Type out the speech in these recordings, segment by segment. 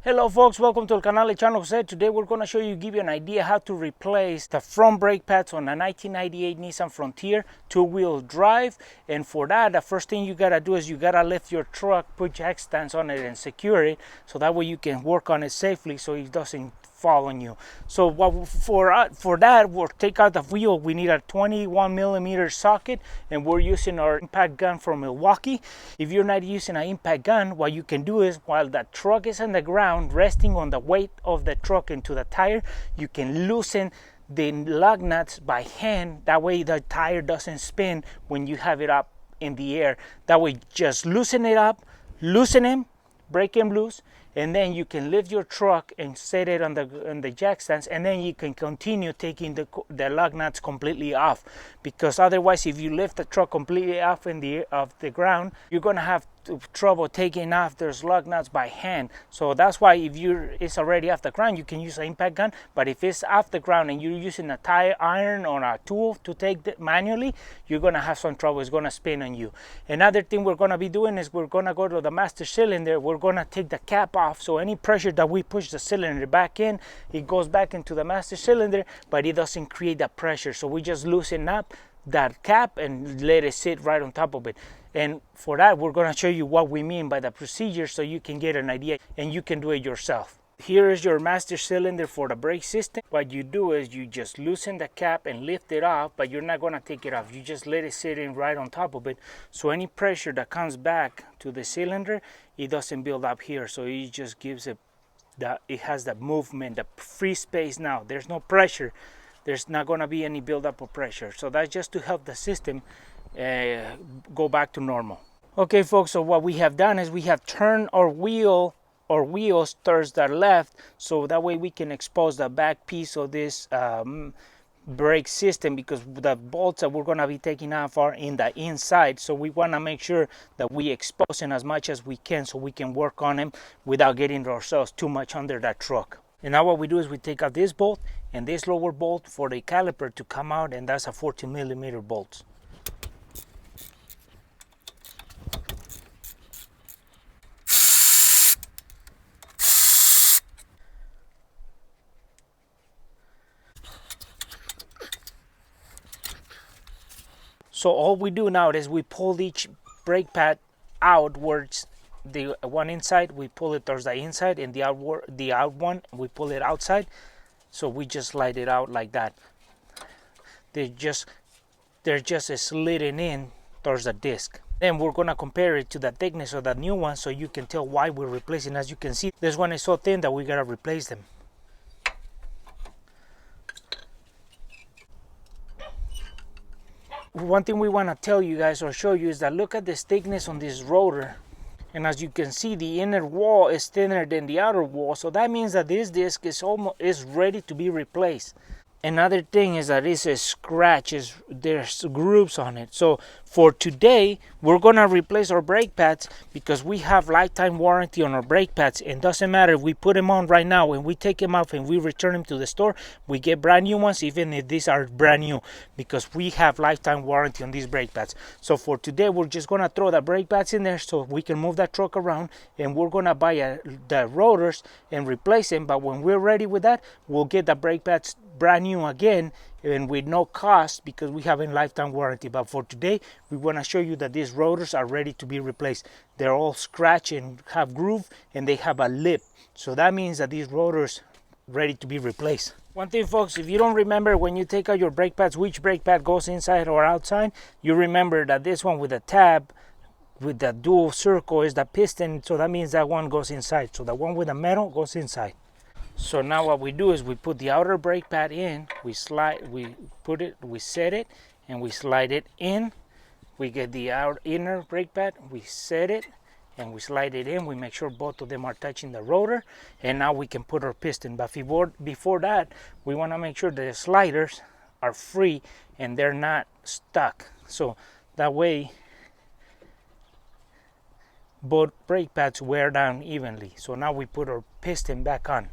Hello folks, welcome to el canal de Chano Jose. Today we're going to show you, give you an idea how to replace the front brake pads on a 1998 Nissan Frontier two-wheel drive. And for that, the first thing you got to do is you got to lift your truck, put jack stands on it and secure it, so that way you can work on it safely so it doesn't fall on you. So for that, we'll take out the wheel. We need a 21 millimeter socket, and we're using our impact gun from Milwaukee. If you're not using an impact gun, what you can do is, while the truck is on the ground resting on the weight of the truck into the tire, you can loosen the lug nuts by hand. That way the tire doesn't spin when you have it up in the air. That way, just loosen it up, loosen him, break him loose, and then you can lift your truck and set it on the jack stands, and then you can continue taking the lug nuts completely off. Because otherwise, if you lift the truck completely off the ground, you're gonna have trouble taking off those lug nuts by hand. So that's why if it's already off the ground, you can use an impact gun. But if it's off the ground and you're using a tire iron or a tool to take it manually, you're gonna have some trouble. It's gonna spin on you. Another thing we're gonna be doing is we're gonna go to the master cylinder. We're gonna take the cap off, so any pressure that we push the cylinder back in, it goes back into the master cylinder, but it doesn't create that pressure. So we just loosen up that cap and let it sit right on top of it. And for that, we're going to show you what we mean by the procedure so you can get an idea and you can do it yourself. Here is your master cylinder for the brake system. What you do is you just loosen the cap and lift it off, but you're not going to take it off. You just let it sit in right on top of it, so any pressure that comes back to the cylinder, it doesn't build up here. So it just gives it it has the movement, the free space. Now there's no pressure. There's not going to be any buildup of pressure. So that's just to help the system go back to normal. Okay folks, so what we have done is we have turned our wheels towards the left, so that way we can expose the back piece of this brake system, because the bolts that we're going to be taking off are in the inside. So we want to make sure that we expose them as much as we can so we can work on them without getting ourselves too much under that truck. And now what we do is we take out this bolt and this lower bolt for the caliper to come out, and that's a 14 millimeter bolt. So all we do now is we pull each brake pad outwards. The one inside, we pull it towards the inside, and the out one, we pull it outside. So we just slide it out like that. They're just sliding in towards the disc. Then we're gonna compare it to the thickness of the new one, so you can tell why we're replacing. As you can see, this one is so thin that we gotta replace them. One thing we want to tell you guys or show you is that look at this thickness on this rotor, and as you can see, the inner wall is thinner than the outer wall, so that means that this disc is ready to be replaced. Another thing is that it's a scratch, there's grooves on it. So for today, we're gonna replace our brake pads because we have lifetime warranty on our brake pads. And doesn't matter if we put them on right now and we take them off and we return them to the store, we get brand new ones, even if these are brand new, because we have lifetime warranty on these brake pads. So for today, we're just gonna throw the brake pads in there so we can move that truck around, and we're gonna buy the rotors and replace them. But when we're ready with that, we'll get the brake pads brand new again and with no cost because we have a lifetime warranty. But for today, we want to show you that these rotors are ready to be replaced. They're all scratched and have groove, and they have a lip, so that means that these rotors ready to be replaced. One thing folks, if you don't remember when you take out your brake pads which brake pad goes inside or outside, you remember that this one with the tab with the dual circle is the piston, so that means that one goes inside. So the one with the metal goes inside. So now what we do is we put the outer brake pad in, we set it, and we slide it in. We get the inner brake pad, we set it, and we slide it in. We make sure both of them are touching the rotor, and now we can put our piston. But before that, we want to make sure the sliders are free and they're not stuck. So that way, both brake pads wear down evenly. So now we put our piston back on.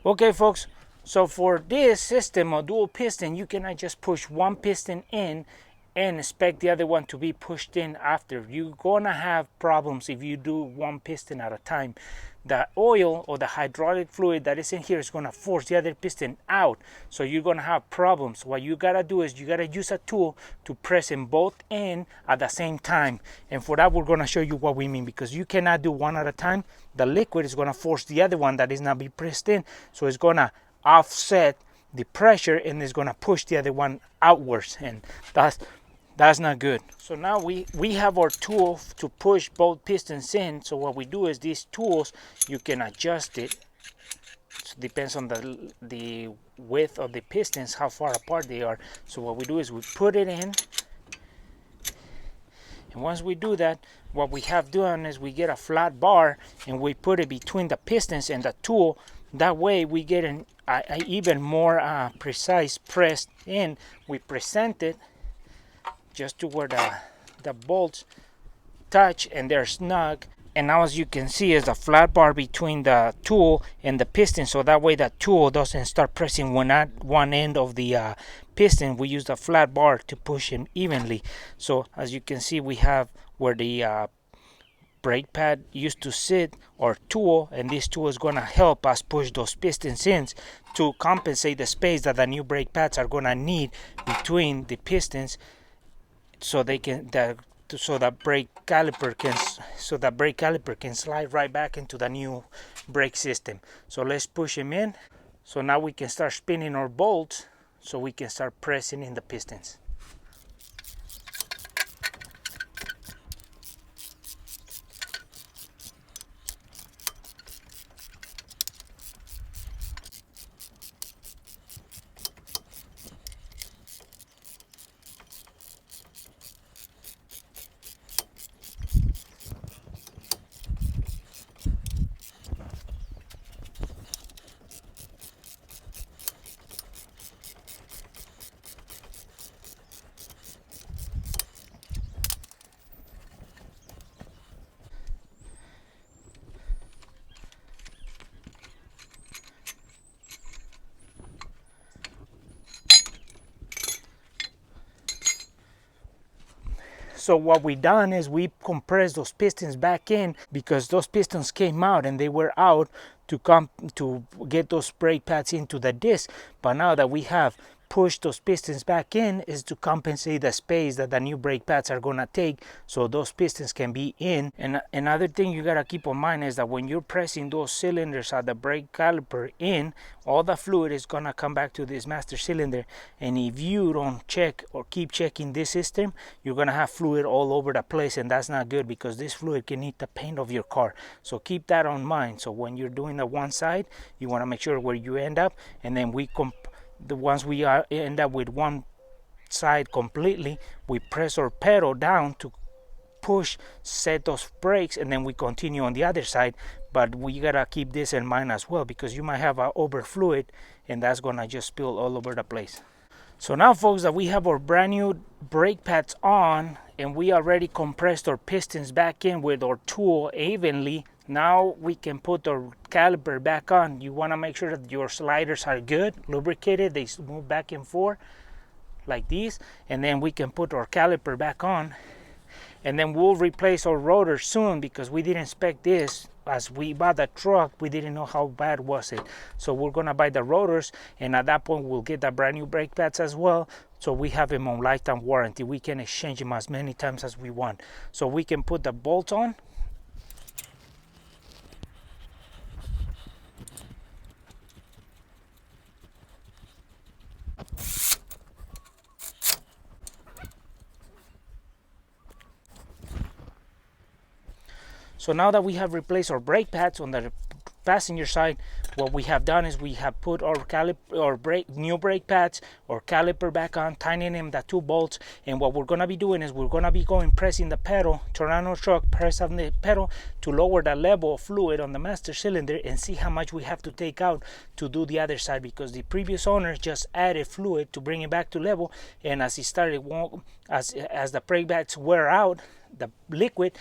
Okay folks, so for this system of dual piston, you cannot just push one piston in and expect the other one to be pushed in after. You're gonna have problems if you do one piston at a time. the oil or the hydraulic fluid that is in here is going to force the other piston out, so you're going to have problems. What you got to do is you got to use a tool to press them both in at the same time, and for that we're going to show you what we mean, because you cannot do one at a time. The liquid is going to force the other one that is not be pressed in, so it's going to offset the pressure and it's going to push the other one outwards, and that's not good. So now we have our tool to push both pistons in. So what we do is these tools, you can adjust it. So it depends on the width of the pistons, how far apart they are. So what we do is we put it in, and once we do that, what we have done is we get a flat bar and we put it between the pistons and the tool. That way we get an even more precise press in. We present it just to where the bolts touch and they're snug. And now as you can see is a flat bar between the tool and the piston, so that way the tool doesn't start pressing when at one end of the piston. We use the flat bar to push them evenly. So as you can see, we have where the brake pad used to sit, our tool, and this tool is going to help us push those pistons in to compensate the space that the new brake pads are going to need between the pistons, so they can so that brake caliper can slide right back into the new brake system. So let's push them in. So now we can start spinning our bolts so we can start pressing in the pistons. So what we done is we compressed those pistons back in, because those pistons came out and they were out to get those brake pads into the disc. But now that we have pushed those pistons back in, is to compensate the space that the new brake pads are gonna take, so those pistons can be in. And another thing you gotta keep in mind is that when you're pressing those cylinders at the brake caliper in, all the fluid is gonna come back to this master cylinder, and if you don't check or keep checking this system, you're gonna have fluid all over the place, and that's not good, because this fluid can eat the paint of your car. So keep that on mind. So when you're doing the one side, you want to make sure where you end up, and then once we end up with one side completely, we press our pedal down to set those brakes, and then we continue on the other side. But we gotta keep this in mind as well, because you might have an over fluid and that's gonna just spill all over the place. So now folks, that we have our brand new brake pads on and we already compressed our pistons back in with our tool evenly, now we can put our caliper back on. You want to make sure that your sliders are good, lubricated, they move back and forth like these, and then we can put our caliper back on. And then we'll replace our rotor soon, because we didn't inspect this. As we bought the truck, we didn't know how bad was it. So we're gonna buy the rotors, and at that point we'll get the brand new brake pads as well. So we have them on lifetime warranty. We can exchange them as many times as we want. So we can put the bolts on. So now that we have replaced our brake pads on the passenger side, what we have done is we have put our new brake pads or caliper back on, tightening the two bolts. And what we're going to be doing is we're going to be pressing the pedal, turn on our truck, press on the pedal to lower the level of fluid on the master cylinder, and see how much we have to take out to do the other side, because the previous owner just added fluid to bring it back to level, and as as the brake pads wear out, the liquid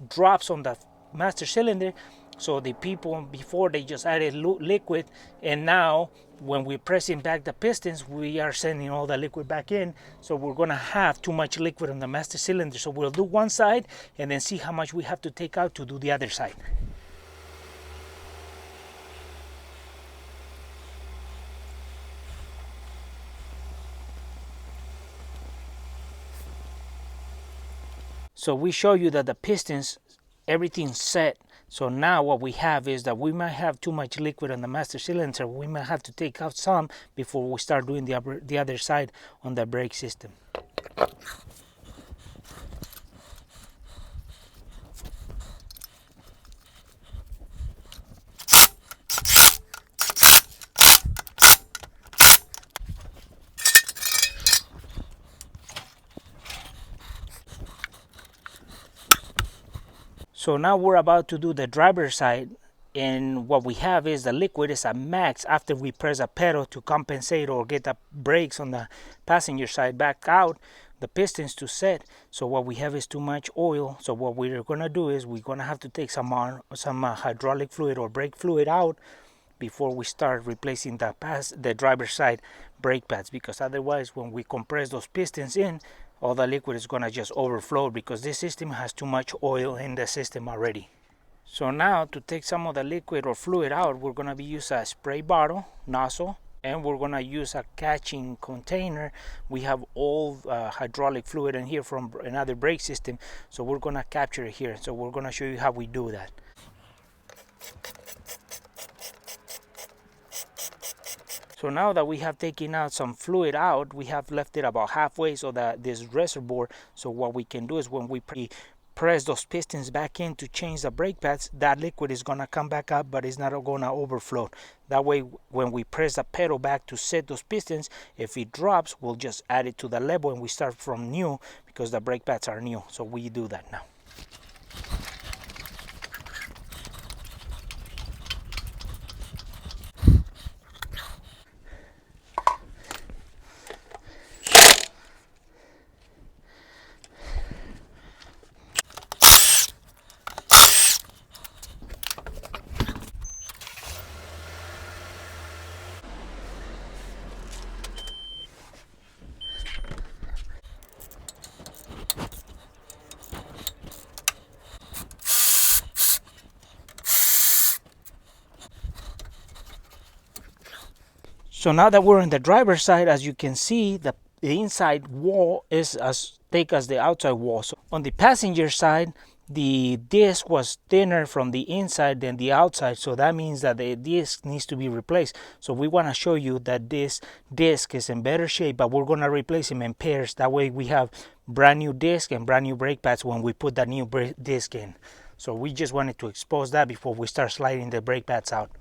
drops on the master cylinder. So the people before, they just added liquid, and now when we're pressing back the pistons, we are sending all the liquid back in. So we're gonna have too much liquid on the master cylinder. So we'll do one side and then see how much we have to take out to do the other side. So we show you that the pistons, everything's set. So now what we have is that we might have too much liquid on the master cylinder. We might have to take out some before we start doing the other side on the brake system. So now we're about to do the driver's side, and what we have is the liquid is at max after we press a pedal to compensate or get the brakes on the passenger side back out, the pistons to set. So what we have is too much oil. So what we're gonna do is we're gonna have to take some hydraulic fluid or brake fluid out before we start replacing the driver's side brake pads, because otherwise when we compress those pistons in, all the liquid is gonna just overflow because this system has too much oil in the system already. So now to take some of the liquid or fluid out, we're gonna be using a spray bottle nozzle, and we're gonna use a catching container. We have all hydraulic fluid in here from another brake system, so we're gonna capture it here. So we're gonna show you how we do that. So now that we have taken out some fluid out, we have left it about halfway so that this reservoir, so what we can do is when we press those pistons back in to change the brake pads, that liquid is gonna come back up, but it's not gonna overflow. That way, when we press the pedal back to set those pistons, if it drops, we'll just add it to the level and we start from new because the brake pads are new. So we do that now. So now that we're on the driver's side, as you can see, the inside wall is as thick as the outside wall. So on the passenger side, the disc was thinner from the inside than the outside, so that means that the disc needs to be replaced. So we want to show you that this disc is in better shape, but we're going to replace them in pairs. That way we have brand new disc and brand new brake pads when we put that new disc in. So we just wanted to expose that before we start sliding the brake pads out.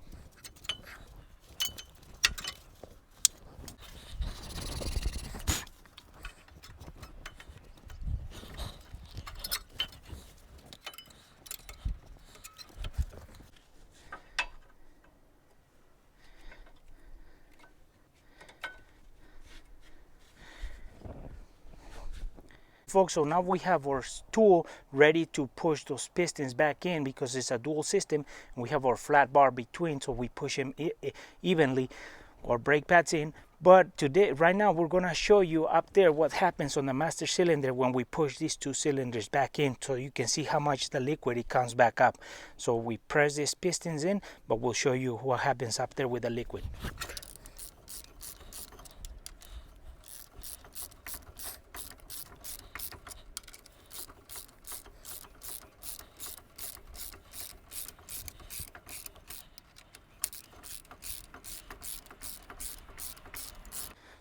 Folks, so now we have our tool ready to push those pistons back in because it's a dual system, and we have our flat bar between, so we push them evenly, our brake pads in. But today, right now, we're gonna show you up there what happens on the master cylinder when we push these two cylinders back in, so you can see how much the liquid it comes back up. So we press these pistons in, but we'll show you what happens up there with the liquid.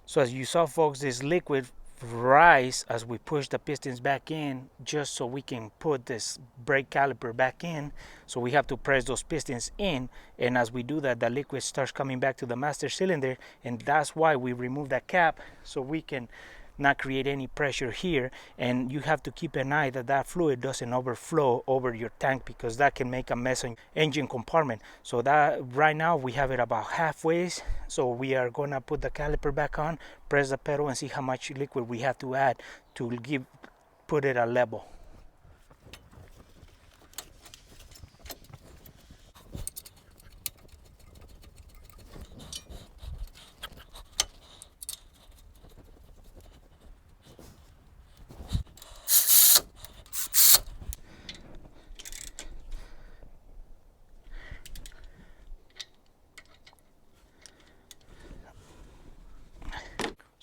So as you saw, folks, this liquid rise as we push the pistons back in, just so we can put this brake caliper back in. So we have to press those pistons in, and as we do that, the liquid starts coming back to the master cylinder, and that's why we remove that cap, so we can not create any pressure here. And you have to keep an eye that that fluid doesn't overflow over your tank, because that can make a mess on engine compartment. So that right now we have it about halfway, so we are gonna put the caliper back on, press the pedal, and see how much liquid we have to add to put it at level.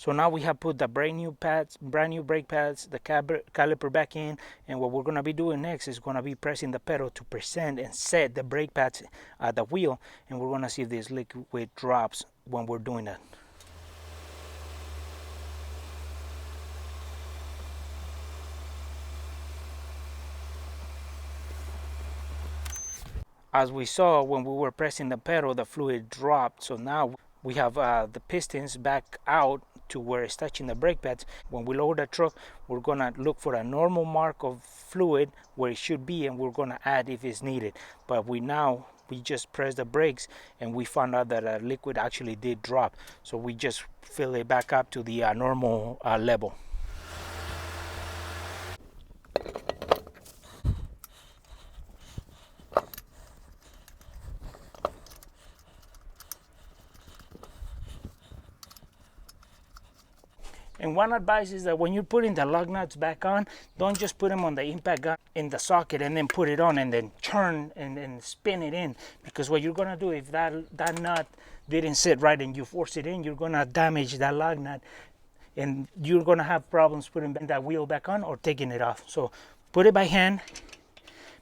So now we have put the brand new brake pads, the caliper back in, and what we're gonna be doing next is gonna be pressing the pedal to present and set the brake pads at the wheel, and we're gonna see if this liquid drops when we're doing that. As we saw when we were pressing the pedal, the fluid dropped. So now we have the pistons back out to where it's touching the brake pads. When we lower the truck, we're gonna look for a normal mark of fluid where it should be, and we're gonna add if it's needed. But we just pressed the brakes and we found out that liquid actually did drop. So we just fill it back up to the normal level. And one advice is that when you're putting the lug nuts back on, don't just put them on the impact gun in the socket and then put it on and then turn and spin it in. Because what you're gonna do, if that nut didn't sit right and you force it in, you're gonna damage that lug nut and you're gonna have problems putting that wheel back on or taking it off. So put it by hand.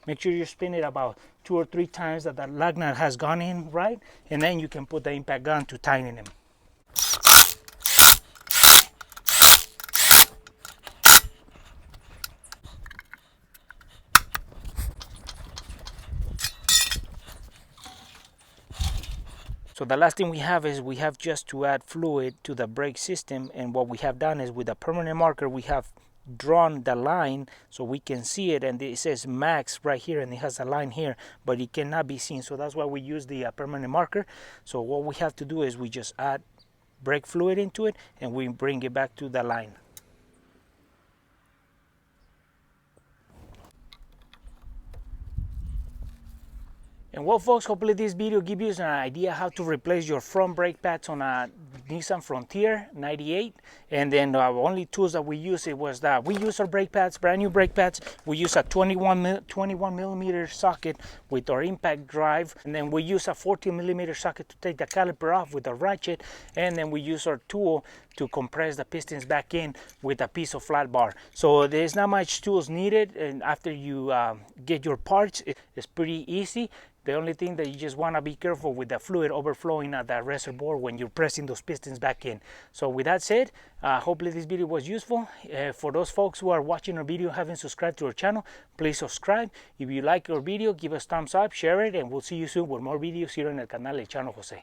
Make sure you spin it about 2 or 3 times that the lug nut has gone in right, and then you can put the impact gun to tighten them. So the last thing we have is we have just to add fluid to the brake system, and what we have done is with a permanent marker we have drawn the line so we can see it, and it says max right here and it has a line here, but it cannot be seen, so that's why we use the permanent marker. So what we have to do is we just add brake fluid into it and we bring it back to the line. And well folks, hopefully this video gives you an idea how to replace your front brake pads on a Nissan Frontier 98. And then the only tools that we use, it was that we use our brake pads, brand new brake pads. We use a 21 millimeter socket with our impact drive, and then we use a 14 millimeter socket to take the caliper off with a ratchet, and then we use our tool to compress the pistons back in with a piece of flat bar. So there's not much tools needed, and after you get your parts, it's pretty easy. The only thing that you just want to be careful with the fluid overflowing at the reservoir when you're pressing those pistons back in. So with that said, hopefully this video was useful. For those folks who are watching our video haven't subscribed to our channel, please subscribe. If you like our video, give us thumbs up, share it, and we'll see you soon with more videos here on el canal de Chano Jose.